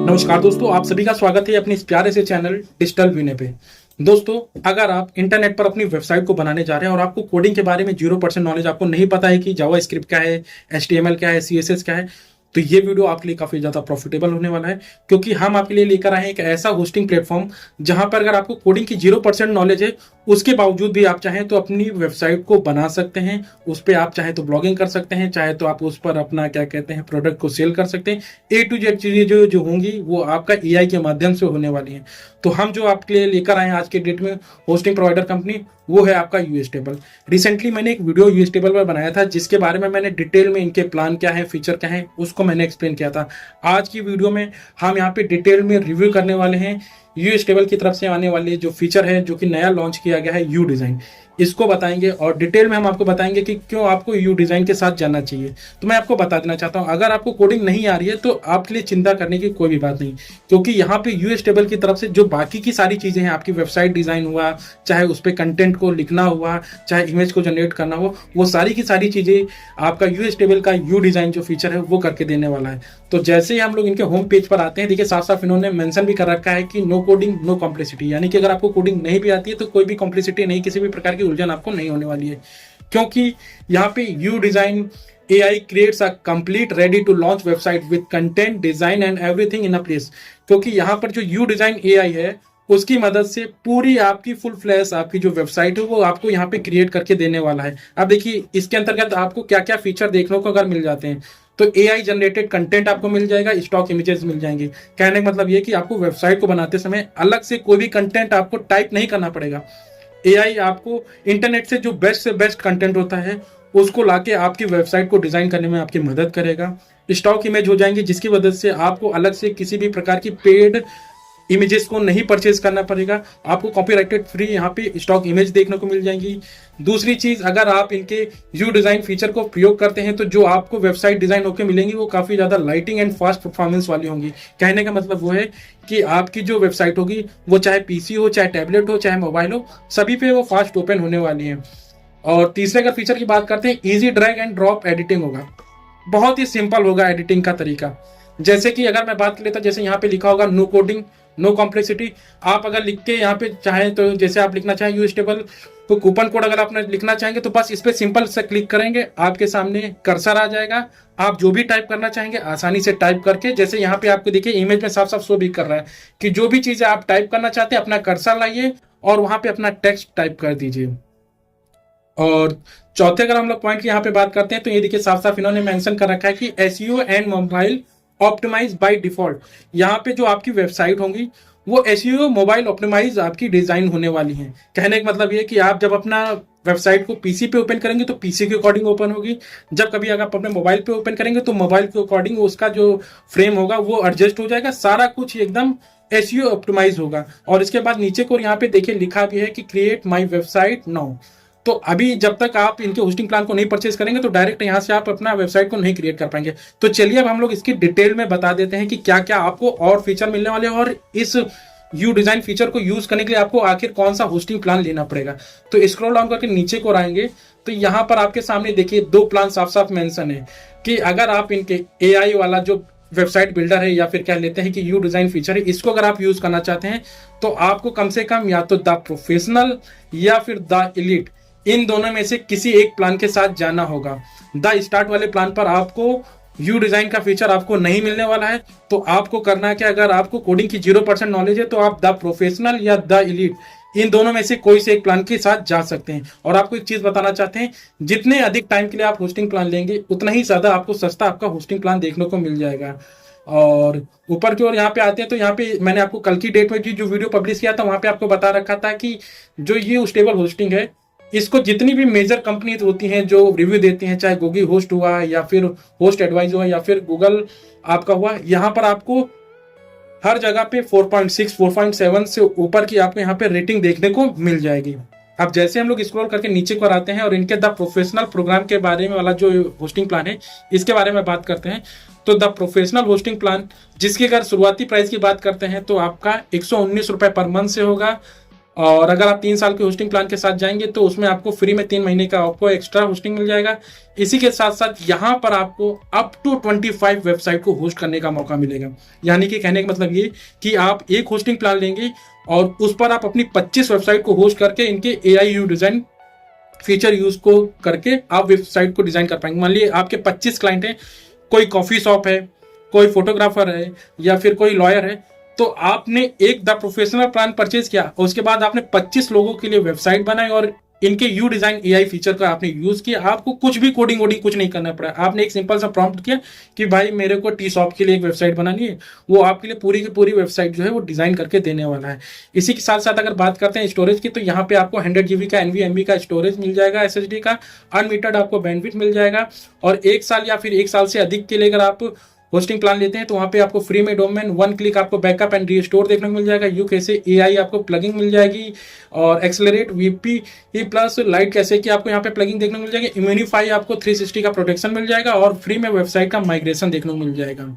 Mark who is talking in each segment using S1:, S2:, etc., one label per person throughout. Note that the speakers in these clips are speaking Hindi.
S1: नमस्कार दोस्तों, आप सभी का स्वागत है अपने इस प्यारे से चैनल डिजिटल विनय पे। दोस्तों, अगर आप इंटरनेट पर अपनी वेबसाइट को बनाने जा रहे हैं और आपको कोडिंग के बारे में 0% नॉलेज, आपको नहीं पता है कि जावा स्क्रिप्ट क्या है, HTML क्या है, CSS क्या है, तो ये वीडियो आपके लिए काफी ज्यादा प्रॉफिटेबल होने वाला है। क्योंकि हम आपके लिए लेकर आए हैं एक ऐसा होस्टिंग प्लेटफॉर्म जहां पर अगर आपको कोडिंग की 0% नॉलेज है, उसके बावजूद भी आप चाहें तो अपनी वेबसाइट को बना सकते हैं। उस पर आप चाहे तो ब्लॉगिंग कर सकते हैं, चाहे तो आप उस पर अपना क्या कहते हैं प्रोडक्ट को सेल कर सकते हैं। A to Z चीजें जो जो होंगी वो आपका AI के माध्यम से होने वाली हैं। तो हम जो आपके लिए लेकर आए हैं आज के डेट में होस्टिंग प्रोवाइडर कंपनी, वो है आपका यूएसटेबल। रिसेंटली मैंने एक वीडियो यूएसटेबल पर बनाया था जिसके बारे में मैंने डिटेल में इनके प्लान क्या है, फीचर क्या है, उसको मैंने एक्सप्लेन किया था। आज की वीडियो में हम यहाँ पे डिटेल में रिव्यू करने वाले हैं यूएसटेबल की तरफ से आने वाले जो फीचर है, जो कि नया लॉन्च किया गया है, यू डिजाइन। इसको बताएंगे और डिटेल में हम आपको बताएंगे कि क्यों आपको यू डिजाइन के साथ जाना चाहिए। तो मैं आपको बता देना चाहता हूं, अगर आपको कोडिंग नहीं आ रही है तो आपके लिए चिंता करने की कोई भी बात नहीं, क्योंकि यहाँ पे यूएसटेबल की तरफ से जो बाकी की सारी चीजें हैं, आपकी वेबसाइट डिजाइन हुआ, चाहे उस पर कंटेंट को लिखना हुआ, चाहे इमेज को जनरेट करना हो, वो सारी की सारी चीजें आपका यूएसटेबल का यू डिजाइन जो फीचर है वो करके देने वाला है। तो जैसे ही हम लोग इनके होम पेज पर आते हैं, देखिए साफ साफ इन्होंने मेंशन भी कर रखा है कि नो कोडिंग नो कॉम्प्लेक्सिटी, यानी कि अगर आपको कोडिंग नहीं भी आती है तो कोई भी कॉम्प्लेक्सिटी नहीं, किसी भी प्रकार की उलझन आपको नहीं होने वाली है। क्योंकि यहाँ पे you design AI creates a complete ready to launch website with content, design and everything in a place। क्योंकि यहाँ पर जो यू डिजाइन AI है उसकी मदद से पूरी आपकी फुल फ्लैश आपकी जो वेबसाइट है वो आपको यहाँ पे क्रिएट करके देने वाला है। अब देखिए इसके अंतर्गत आपको क्या क्या फीचर देखने को अगर मिल जाते हैं, तो AI जनरेटेड कंटेंट आपको मिल जाएगा, स्टॉक इमेजेस मिल जाएंगे। कहने का मतलब ये कि आपको वेबसाइट को बनाते समय अलग से कोई भी कंटेंट आपको टाइप नहीं करना पड़ेगा। AI आपको इंटरनेट से जो बेस्ट से बेस्ट कंटेंट होता है उसको लाके आपकी वेबसाइट को डिजाइन करने में आपकी मदद करेगा। स्टॉक इमेज हो जाएंगे जिसकी वजह से आपको अलग से किसी भी प्रकार की पेड इमेजेस को नहीं परचेज करना पड़ेगा। आपको कॉपीराइटेड फ्री यहाँ पे स्टॉक इमेज देखने को मिल जाएंगी। दूसरी चीज, अगर आप इनके यू डिजाइन फीचर को प्रयोग करते हैं तो जो आपको वेबसाइट डिजाइन होकर मिलेंगी वो काफी ज्यादा लाइटिंग एंड फास्ट परफॉर्मेंस वाली होंगी। कहने का मतलब वो है कि आपकी जो वेबसाइट होगी वो चाहे पीसी हो, चाहे टैबलेट हो, चाहे मोबाइल हो, सभी पे वो फास्ट ओपन होने वाली है। और तीसरे अगर फीचर की बात करते हैं, easy drag and drop editing होगा। बहुत ही सिंपल होगा एडिटिंग का तरीका। जैसे कि अगर मैं बात कर लेता, जैसे यहाँ पे लिखा होगा नो कोडिंग नो कॉम्प्लेक्सिटी, आप अगर लिख के यहाँ पे चाहें तो जैसे आप लिखना चाहें यूएसटेबल तो कूपन कोड अगर आप लिखना चाहेंगे तो बस इस पे सिंपल से क्लिक करेंगे, आपके सामने कर्सर आ जाएगा। आप जो भी टाइप करना चाहेंगे आसानी से टाइप करके, जैसे यहाँ पे आपको देखिए इमेज में साफ साफ शो भी कर रहा है कि जो भी चीजें आप टाइप करना चाहते हैं अपना कर्सर लाइए और वहां पे अपना टेक्स्ट टाइप कर दीजिए। और चौथे अगर हम लोग पॉइंट की यहाँ पे बात करते हैं तो ये देखिए साफ साफ इन्होंने मेंशन कर रखा है कि SEO and mobile optimise by default. यहाँ पे जो आपकी वेबसाइट होंगी वो एसईओ मोबाइल ऑप्टिमाइज आपकी डिजाइन होने वाली है। कहने का मतलब ये कि आप जब अपना वेबसाइट को पीसी पे ओपन करेंगे तो पीसी के अकॉर्डिंग ओपन होगी, जब कभी अगर आप अपने मोबाइल पे ओपन करेंगे तो मोबाइल के अकॉर्डिंग उसका जो फ्रेम होगा वो एडजस्ट हो जाएगा, सारा कुछ एकदम एसईओ ऑप्टिमाइज होगा। और इसके बाद नीचे को यहाँ पे देखिए लिखा भी है कि क्रिएट माई वेबसाइट नाउ। तो अभी जब तक आप इनके होस्टिंग प्लान को नहीं परचेज करेंगे तो डायरेक्ट यहाँ से आप अपना वेबसाइट को नहीं क्रिएट कर पाएंगे। तो चलिए अब हम लोग इसकी डिटेल में बता देते हैं कि क्या क्या आपको और फीचर मिलने वाले हैं और इस यू डिजाइन फीचर को यूज करने के लिए आपको आखिर कौन सा होस्टिंग प्लान लेना पड़ेगा। तो स्क्रॉल डाउन करके नीचे को आएंगे तो यहाँ पर आपके सामने देखिए दो प्लान साफ साफ मेंशन है कि अगर आप इनके AI वाला जो वेबसाइट बिल्डर है या फिर कह लेते हैं कि यू डिजाइन फीचर है, इसको अगर आप यूज करना चाहते हैं तो आपको कम से कम या तो द प्रोफेशनल या फिर द एलीट, इन दोनों में से किसी एक प्लान के साथ जाना होगा। द स्टार्ट वाले प्लान पर आपको यू डिजाइन का फीचर आपको नहीं मिलने वाला है। तो आपको करना है कि अगर आपको कोडिंग की 0% नॉलेज है तो आप द प्रोफेशनल या द एलीट, इन दोनों में से कोई से एक प्लान के साथ जा सकते हैं। और आपको एक चीज बताना चाहते हैं, जितने अधिक टाइम के लिए आप होस्टिंग प्लान लेंगे उतना ही ज्यादा आपको सस्ता आपका होस्टिंग प्लान देखने को मिल जाएगा। और ऊपर की ओर यहाँ पे आते हैं तो यहाँ पे मैंने आपको कल की डेट में जो वीडियो पब्लिश किया था वहां पे आपको बता रखा था कि जो ये स्टेबल होस्टिंग है इसको जितनी भी मेजर कंपनी होती हैं जो रिव्यू देती हैं, चाहे गूगल होस्ट हुआ या फिर होस्ट एडवाइज हुआ या फिर गूगल आपका हुआ, यहाँ पर आपको हर जगह पे 4.6 4.7 से ऊपर की आपको यहाँ पे रेटिंग देखने को मिल जाएगी। अब जैसे हम लोग स्क्रॉल करके नीचे को आते हैं और इनके द प्रोफेशनल प्रोग्राम के बारे में वाला जो होस्टिंग प्लान है इसके बारे में बात करते हैं, तो द प्रोफेशनल होस्टिंग प्लान जिसकी अगर शुरुआती प्राइस की बात करते हैं तो आपका 119 रुपए पर मंथ से होगा और अगर आप 3 साल के होस्टिंग प्लान के साथ जाएंगे तो उसमें आपको फ्री में 3 महीने का आपको एक्स्ट्रा होस्टिंग मिल जाएगा। इसी के साथ साथ यहाँ पर आपको अप टू 25 वेबसाइट को होस्ट करने का मौका मिलेगा। यानी कि कहने का मतलब ये कि आप एक होस्टिंग प्लान लेंगे और उस पर आप अपनी 25 वेबसाइट को होस्ट करके इनके AI डिजाइन फीचर यूज को करके आप वेबसाइट को डिजाइन कर पाएंगे। मान लीजिए आपके 25 क्लाइंट हैं, कोई कॉफी शॉप है, कोई फोटोग्राफर है या फिर कोई लॉयर है, तो आपने एक द प्रोफेशनल प्लान परचेज किया, उसके बाद आपने 25 लोगों के लिए वेबसाइट बनाई और इनके यू डिजाइन AI फीचर का आपने यूज किया। आपको कुछ भी कोडिंग वोडिंग कुछ नहीं करना पड़ा। आपने एक सिंपल सा प्रॉम्प्ट किया कि भाई मेरे को टी शॉप के लिए एक वेबसाइट बनानी है, वो आपके लिए पूरी की पूरी वेबसाइट जो है वो डिजाइन करके देने वाला है। इसी के साथ साथ अगर बात करते हैं स्टोरेज की, तो यहाँ पे आपको 100 GB का NVMe का स्टोरेज मिल जाएगा, SSD का अनलिमिटेड आपको बैंडविड्थ मिल जाएगा। और 1 साल या फिर 1 साल से अधिक के लिए अगर आप होस्टिंग प्लान लेते हैं तो वहां पे आपको फ्री में डोमेन 1 क्लिक आपको बैकअप एंड रीस्टोर देखने को मिल जाएगा। यू कैसे AI आपको प्लगिंग मिल जाएगी और एक्सेलरेट VP प्लस लाइट कैसे कि आपको यहाँ पे प्लगिंग देखने को मिल जाएगी। इम्यूनिफाई आपको 360 का प्रोटेक्शन मिल जाएगा और फ्री में वेबसाइट का माइग्रेशन देखने को मिल जाएगा।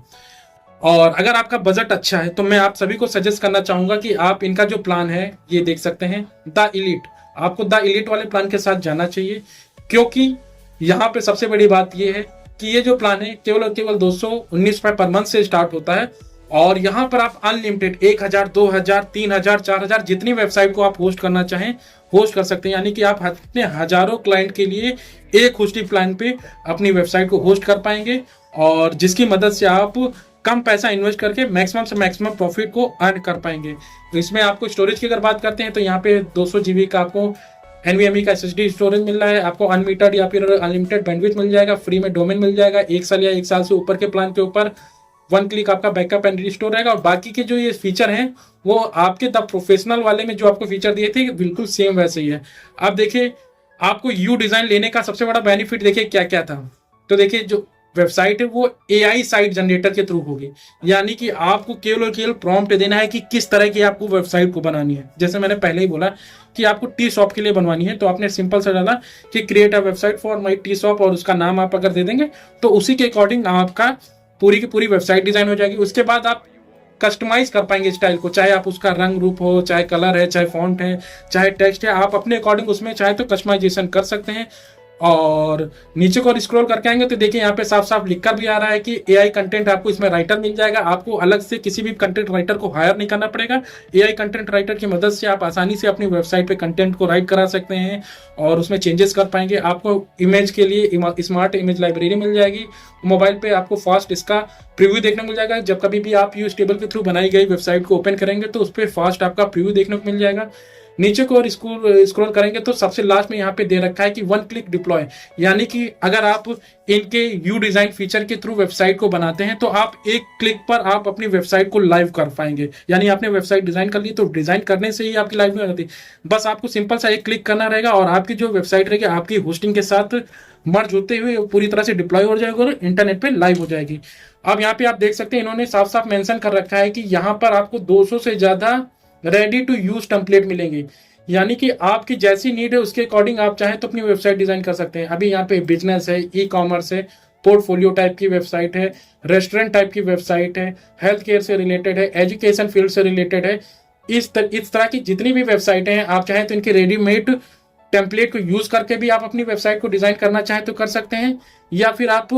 S1: और अगर आपका बजट अच्छा है तो मैं आप सभी को सजेस्ट करना चाहूंगा कि आप इनका जो प्लान है ये देख सकते हैं, द इलीट। आपको द इलीट वाले प्लान के साथ जाना चाहिए, क्योंकि यहाँ पे सबसे बड़ी बात ये है कि ये जो प्लान है केवल और केवल 219 पर मंथ से स्टार्ट होता है और यहाँ पर आप अनलिमिटेड 1000, 2000, 3000, 4000 जितनी वेबसाइट को आप होस्ट करना चाहें होस्ट कर सकते हैं। यानी कि आप अपने हजारों क्लाइंट के लिए एक होस्टिंग प्लान पे अपनी वेबसाइट को होस्ट कर पाएंगे और जिसकी मदद से आप कम पैसा इन्वेस्ट करके मैक्सिमम से मैक्सिमम प्रॉफिट को अर्न कर पाएंगे। तो इसमें आपको स्टोरेज की अगर बात करते हैं तो यहाँ पे 200 GB का आपको NVMe का SSD स्टोरेज मिल रहा है, आपको अनलिमिटेड या फिर अनलिमिटेड बैंडविड्थ मिल जाएगा, फ्री में डोमेन मिल जाएगा, 1 साल या 1 साल से ऊपर के प्लान के ऊपर 1 क्लिक आपका बैकअप एंड रिस्टोर रहेगा। और बाकी के जो ये फीचर हैं वो आपके द प्रोफेशनल वाले में जो आपको फीचर दिए थे बिल्कुल सेम वैसे ही है। अब देखिए आपको यू डिजाइन लेने का सबसे बड़ा बेनिफिट देखिए क्या क्या था। तो देखिए जो वेबसाइट है वो AI साइट जनरेटर के थ्रू होगी, यानी कि आपको केवल और केवल प्रॉम्प्ट देना है कि किस तरह की आपको वेबसाइट को बनानी है। जैसे मैंने पहले ही बोला कि आपको टी शॉप के लिए बनवानी है, तो आपने सिंपल सा डाला कि create a website for my tea shop और उसका नाम आप अगर दे देंगे तो उसी के अकॉर्डिंग आपका पूरी की पूरी वेबसाइट डिजाइन हो जाएगी। उसके बाद आप कस्टमाइज कर पाएंगे स्टाइल को, चाहे आप उसका रंग रूप हो, चाहे कलर है, चाहे फॉन्ट है, चाहे टेक्स्ट है, आप अपने अकॉर्डिंग उसमें चाहे तो कस्टमाइजेशन कर सकते हैं। और नीचे को स्क्रॉल करके आएंगे तो देखिए यहाँ पे साफ साफ लिखकर भी आ रहा है कि AI कंटेंट आपको इसमें राइटर मिल जाएगा। आपको अलग से किसी भी कंटेंट राइटर को हायर नहीं करना पड़ेगा। AI कंटेंट राइटर की मदद से आप आसानी से अपनी वेबसाइट पे कंटेंट को राइट करा सकते हैं और उसमें चेंजेस कर पाएंगे। आपको इमेज के लिए स्मार्ट इमेज लाइब्रेरी मिल जाएगी। मोबाइल पे आपको फास्ट इसका प्रीव्यू देखने को मिल जाएगा। जब कभी भी आप यूज टेबल के थ्रू बनाई गई वेबसाइट को ओपन करेंगे तो उस पर फास्ट आपका प्रीव्यू देखने को मिल जाएगा। नीचे को और स्क्रॉल करेंगे तो सबसे लास्ट में यहाँ पे दे रखा है कि 1 क्लिक डिप्लॉय, यानी कि अगर आप इनके यू डिजाइन फीचर के थ्रू वेबसाइट को बनाते हैं तो आप एक क्लिक पर आप अपनी वेबसाइट को लाइव कर पाएंगे। यानी आपने वेबसाइट डिजाइन कर ली तो डिजाइन करने से ही आपकी लाइव नहीं हो जाती, बस आपको सिंपल सा एक क्लिक करना रहेगा और आपकी जो वेबसाइट रहेगी आपकी होस्टिंग के साथ मर्ज होते हुए पूरी तरह से डिप्लॉय हो जाएगी और इंटरनेट पे लाइव हो जाएगी। अब यहाँ पे आप देख सकते हैं इन्होंने साफ साफ मेंशन कर रखा है कि यहाँ पर आपको 200 से ज्यादा रेडी टू यूज टेम्पलेट मिलेंगे, यानी कि आपकी जैसी नीड है उसके अकॉर्डिंग आप चाहें तो अपनी वेबसाइट डिजाइन कर सकते हैं। अभी यहाँ पे बिजनेस है, ई-कॉमर्स है, पोर्टफोलियो टाइप की वेबसाइट है, रेस्टोरेंट टाइप की वेबसाइट है, हेल्थ केयर से रिलेटेड है, एजुकेशन फील्ड से रिलेटेड है। इस तरह की जितनी भी वेबसाइटें हैं आप चाहें तो इनके रेडीमेड टेम्पलेट को यूज करके भी आप अपनी वेबसाइट को डिजाइन करना चाहें तो कर सकते हैं, या फिर आप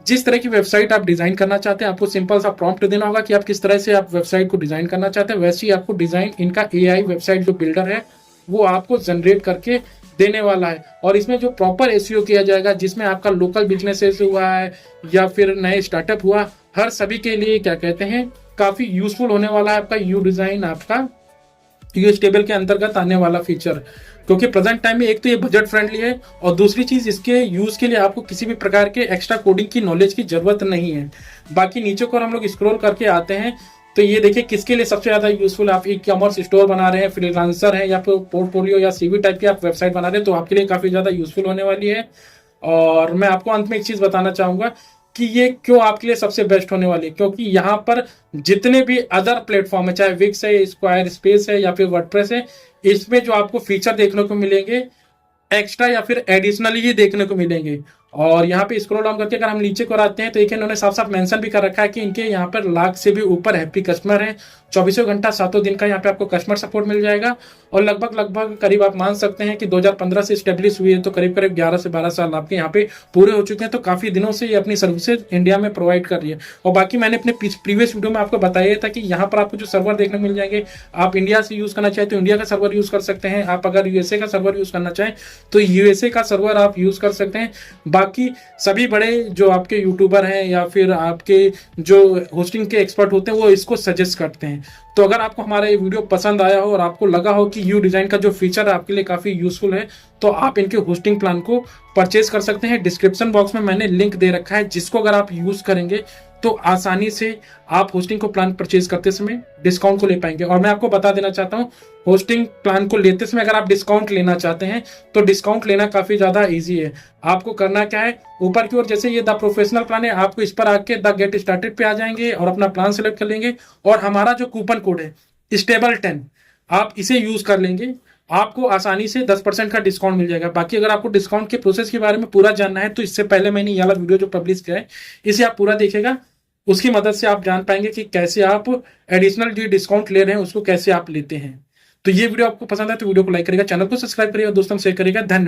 S1: जिस तरह की वेबसाइट आप डिजाइन करना चाहते हैं आपको सिंपल सा प्रॉम्प्ट देना होगा कि आप किस तरह से आप वेबसाइट को डिजाइन करना चाहते हैं, वैसे ही आपको डिजाइन इनका AI वेबसाइट जो बिल्डर है वो आपको जनरेट करके देने वाला है। और इसमें जो प्रॉपर SEO किया जाएगा, जिसमें आपका लोकल बिजनेसेस हुआ है या फिर नए स्टार्टअप हुआ, हर सभी के लिए क्या कहते हैं काफी यूजफुल होने वाला है आपका यू डिजाइन, आपका यूएस टेबल के अंतर्गत आने वाला फीचर। क्योंकि प्रेजेंट टाइम में एक तो ये बजट फ्रेंडली है और दूसरी चीज इसके यूज के लिए आपको किसी भी प्रकार के एक्स्ट्रा कोडिंग की नॉलेज की जरूरत नहीं है। बाकी नीचे को हम लोग स्क्रॉल करके आते हैं तो ये देखिए किसके लिए सबसे ज्यादा यूजफुल। आप ई-कॉमर्स स्टोर बना रहे हैं, फ्रीलांसर है या फिर पोर्टफोलियो या CV टाइप की आप वेबसाइट बना रहे हैं तो आपके लिए काफी ज्यादा यूजफुल होने वाली है। और मैं आपको अंत में एक चीज बताना चाहूंगा कि ये क्यों आपके लिए सबसे बेस्ट होने वाली है, क्योंकि यहाँ पर जितने भी अदर प्लेटफॉर्म है, चाहे विक्स है, स्क्वायर स्पेस है या फिर वर्डप्रेस है, इसमें जो आपको फीचर देखने को मिलेंगे एक्स्ट्रा या फिर एडिशनली ही देखने को मिलेंगे। और यहाँ पे स्क्रॉल डाउन करके अगर हम नीचे को आते हैं तो देखिए इन्होंने साफ साफ मेंशन भी कर रखा है कि इनके यहाँ पर लाख से भी ऊपर हैप्पी कस्टमर हैं 24 घंटा 7 दिन का यहाँ पे आपको कस्टमर सपोर्ट मिल जाएगा। और लगभग करीब आप मान सकते हैं कि 2015 से स्टेब्लिश हुई है, तो करीब 11 से 12 साल आपके यहाँ पे पूरे हो चुके हैं। तो काफी दिनों से ये अपनी सर्विसेज इंडिया में प्रोवाइड कर रही है। और बाकी मैंने अपने प्रीवियस वीडियो में आपको बताया था कि यहाँ पर आपको जो सर्वर देखने को मिल जाएंगे, आप इंडिया से यूज करना चाहे तो इंडिया का सर्वर यूज कर सकते हैं, आप अगर यूएसए का सर्वर यूज करना चाहें तो यूएसए का सर्वर आप यूज कर सकते हैं। बाकी सभी बड़े जो आपके यूट्यूबर हैं या फिर आपके जो होस्टिंग के एक्सपर्ट होते हैं वो इसको सजेस्ट करते हैं। तो अगर आपको हमारा ये वीडियो पसंद आया हो और आपको लगा हो कि यू डिजाइन का जो फीचर है आपके लिए काफी यूजफुल है, तो आप इनके होस्टिंग प्लान को परचेज कर सकते हैं। डिस्क्रिप्शन बॉक्स में मैंने लिंक दे रखा है, जिसको अगर आप यूज करेंगे तो आसानी से आप होस्टिंग को प्लान परचेज करते समय डिस्काउंट को ले पाएंगे। और मैं आपको बता देना चाहता हूं, होस्टिंग प्लान को लेते समय अगर आप डिस्काउंट लेना चाहते हैं तो डिस्काउंट लेना काफी ज्यादा इजी है। आपको करना क्या है, ऊपर की ओर जैसे ये द प्रोफेशनल प्लान है, आपको इस पर आके द गेट स्टार्टेड पे आ जाएंगे और अपना प्लान सेलेक्ट कर लेंगे। और हमारा जो कूपन कोड है स्टेबल 10, आप इसे यूज कर लेंगे, आपको आसानी से 10% का डिस्काउंट मिल जाएगा। बाकी अगर आपको डिस्काउंट के प्रोसेस के बारे में पूरा जानना है तो इससे पहले मैंने ये वाला वीडियो जो पब्लिश किया है इसे आप पूरा देखिएगा। उसकी मदद से आप जान पाएंगे कि कैसे आप एडिशनल जो डिस्काउंट ले रहे हैं उसको कैसे आप लेते हैं। तो ये वीडियो आपको पसंद है तो वीडियो को लाइक करेगा, चैनल को सब्सक्राइब करिएगा, दोस्तों शेयर करिएगा। धन्यवाद।